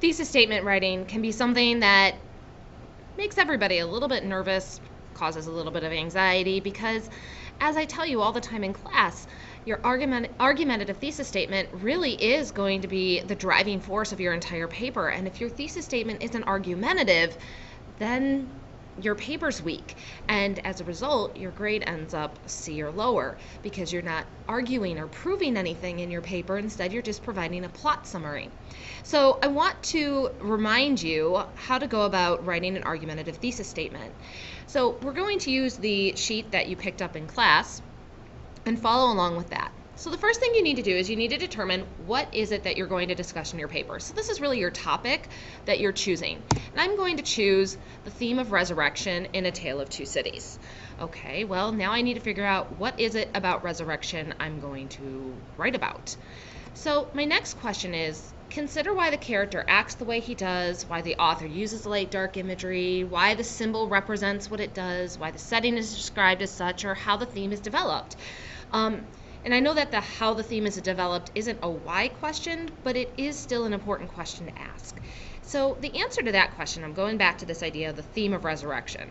Thesis statement writing can be something that makes everybody a little bit nervous, causes a little bit of anxiety, because as I tell you all the time in class, your argumentative thesis statement really is going to be the driving force of your entire paper. And if your thesis statement isn't argumentative, then your paper's weak, and as a result your grade ends up C or lower, because you're not arguing or proving anything in your paper. Instead, you're just providing a plot summary. So I want to remind you how to go about writing an argumentative thesis statement. So we're going to use the sheet that you picked up in class and follow along with that. So the first thing you need to do is you need to determine what is it that you're going to discuss in your paper. So this is really your topic that you're choosing. And I'm going to choose the theme of resurrection in A Tale of Two Cities. Okay, well, now I need to figure out what is it about resurrection I'm going to write about. So my next question is, consider why the character acts the way he does, why the author uses light dark imagery, why the symbol represents what it does, why the setting is described as such, or how the theme is developed. And I know that the how the theme is developed isn't a why question, but it is still an important question to ask. So the answer to that question, I'm going back to this idea of the theme of resurrection.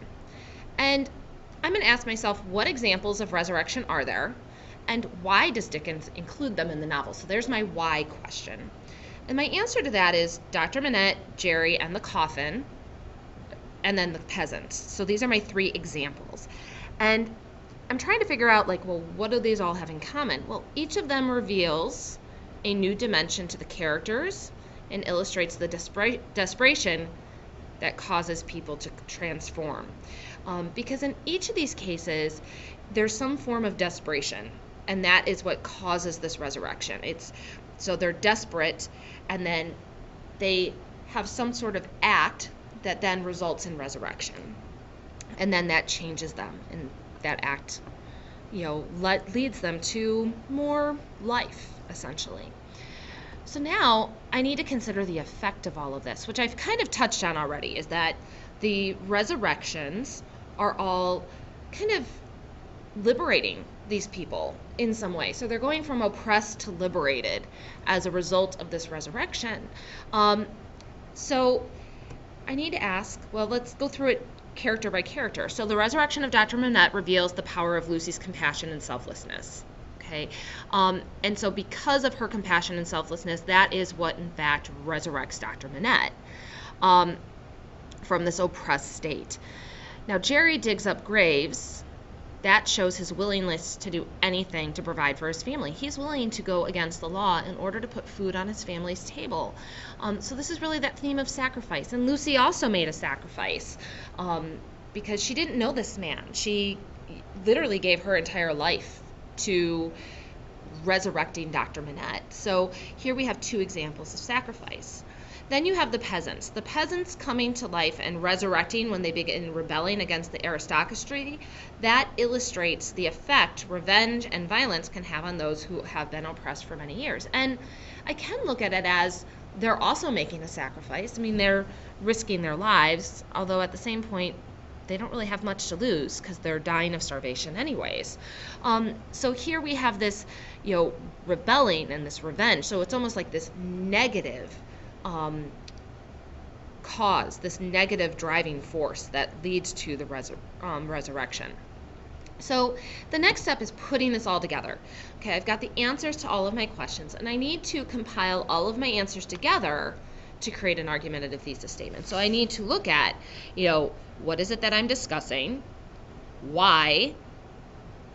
And I'm going to ask myself, what examples of resurrection are there? And why does Dickens include them in the novel? So there's my why question. And my answer to that is Dr. Manette, Jerry, and the coffin, and then the peasants. So these are my three examples. And I'm trying to figure out, well, what do these all have in common? Well, each of them reveals a new dimension to the characters and illustrates the desperation that causes people to transform. Because in each of these cases, there's some form of desperation, and that is what causes this resurrection. So they're desperate, and then they have some sort of act that then results in resurrection, and then that changes them, and that act, leads them to more life, essentially. So now I need to consider the effect of all of this, which I've kind of touched on already, is that the resurrections are all kind of liberating these people in some way. So they're going from oppressed to liberated as a result of this resurrection. So I need to ask, well, let's go through it character by character. So the resurrection of Dr. Manette reveals the power of Lucy's compassion and selflessness. Okay, and so because of her compassion and selflessness, that is what in fact resurrects Dr. Manette from this oppressed state. Now Jerry digs up graves. That shows his willingness to do anything to provide for his family. He's willing to go against the law in order to put food on his family's table. So this is really that theme of sacrifice. And Lucy also made a sacrifice because she didn't know this man. She literally gave her entire life to resurrecting Dr. Manette. So here we have two examples of sacrifice. Then you have the peasants. The peasants coming to life and resurrecting when they begin rebelling against the aristocracy. That illustrates the effect revenge and violence can have on those who have been oppressed for many years. And I can look at it as they're also making a sacrifice. I mean, they're risking their lives, although at the same point, they don't really have much to lose because they're dying of starvation anyways. So here we have this, rebelling and this revenge. So it's almost like this negative cause, this negative driving force that leads to the resurrection. So the next step is putting this all together. Okay, I've got the answers to all of my questions, and I need to compile all of my answers together to create an argumentative thesis statement. So I need to look at, what is it that I'm discussing, why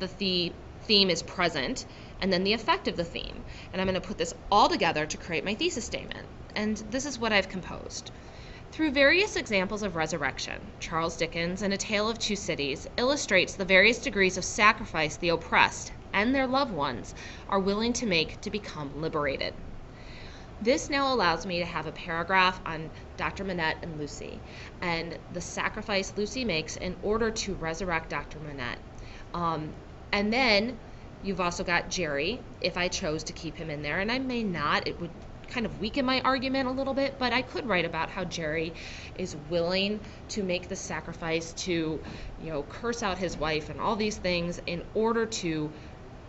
the theme is present, and then the effect of the theme. And I'm going to put this all together to create my thesis statement. And this is what I've composed. Through various examples of resurrection, Charles Dickens, in A Tale of Two Cities, illustrates the various degrees of sacrifice the oppressed and their loved ones are willing to make to become liberated. This now allows me to have a paragraph on Dr. Manette and Lucy, and the sacrifice Lucy makes in order to resurrect Dr. Manette. And then you've also got Jerry, if I chose to keep him in there, and I may not. It would kind of weaken my argument a little bit, but I could write about how Jerry is willing to make the sacrifice to, curse out his wife and all these things in order to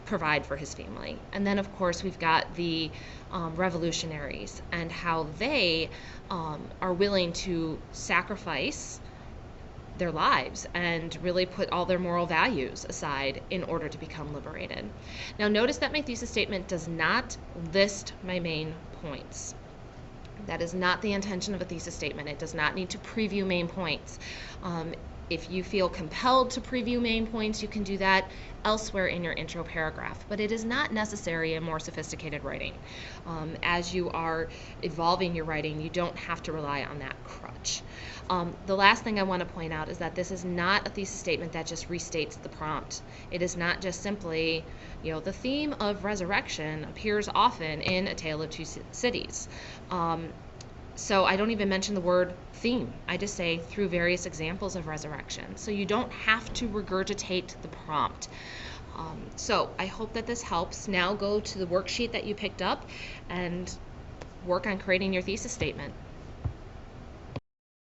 provide for his family. And then, of course, we've got the revolutionaries and how they are willing to sacrifice their lives and really put all their moral values aside in order to become liberated. Now, notice that my thesis statement does not list my main points. That is not the intention of a thesis statement. It does not need to preview main points. If you feel compelled to preview main points, you can do that elsewhere in your intro paragraph, but it is not necessary in more sophisticated writing. As you are evolving your writing, you don't have to rely on that crutch. The last thing I want to point out is that this is not a thesis statement that just restates the prompt. It is not just simply, the theme of resurrection appears often in A Tale of Two Cities. So I don't even mention the word theme. I just say through various examples of resurrection. So you don't have to regurgitate the prompt. So I hope that this helps. Now go to the worksheet that you picked up and work on creating your thesis statement.